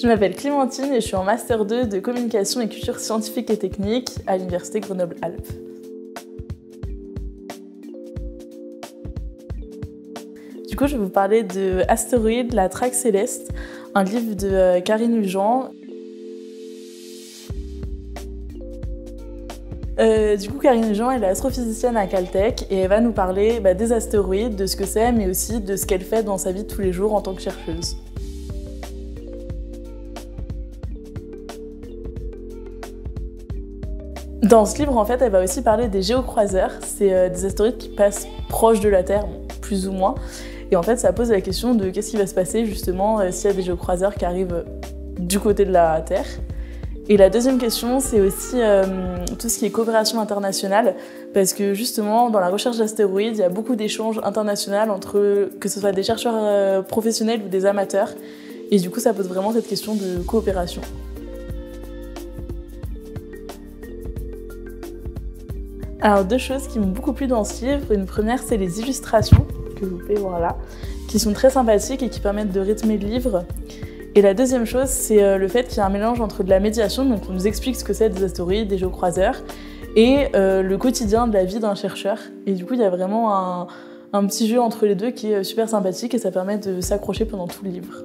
Je m'appelle Clémentine et je suis en Master 2 de communication et culture scientifique et technique à l'Université Grenoble-Alpes. Du coup, je vais vous parler de Astéroïdes, la traque céleste, un livre de Karine Ugent. Karine Ugent, elle est astrophysicienne à Caltech et elle va nous parler des astéroïdes, de ce que c'est, mais aussi de ce qu'elle fait dans sa vie de tous les jours en tant que chercheuse. Dans ce livre, en fait, elle va aussi parler des géocroiseurs. C'est des astéroïdes qui passent proche de la Terre, plus ou moins. Et en fait, ça pose la question de qu'est-ce qui va se passer, justement, s'il y a des géocroiseurs qui arrivent du côté de la Terre. Et la deuxième question, c'est aussi tout ce qui est coopération internationale, parce que justement, dans la recherche d'astéroïdes, il y a beaucoup d'échanges internationaux entre, que ce soit des chercheurs professionnels ou des amateurs. Et du coup, ça pose vraiment cette question de coopération. Alors, deux choses qui m'ont beaucoup plu dans ce livre. Une première, c'est les illustrations, que vous pouvez voir là, qui sont très sympathiques et qui permettent de rythmer le livre. Et la deuxième chose, c'est le fait qu'il y a un mélange entre de la médiation, donc on nous explique ce que c'est des astéroïdes, des géocroiseurs, et le quotidien de la vie d'un chercheur. Et du coup, il y a vraiment un petit jeu entre les deux qui est super sympathique et ça permet de s'accrocher pendant tout le livre.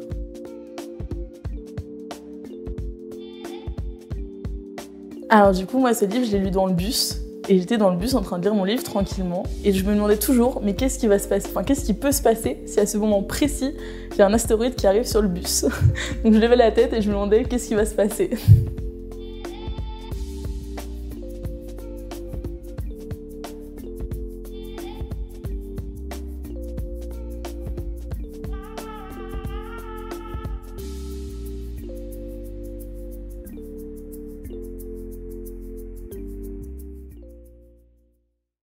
Alors du coup, moi, ce livre, je l'ai lu dans le bus. Et j'étais dans le bus en train de lire mon livre tranquillement. Et je me demandais toujours, mais qu'est-ce qui va se passer ? Enfin, qu'est-ce qui peut se passer si à ce moment précis, il y a un astéroïde qui arrive sur le bus ? Donc je levais la tête et je me demandais qu'est-ce qui va se passer.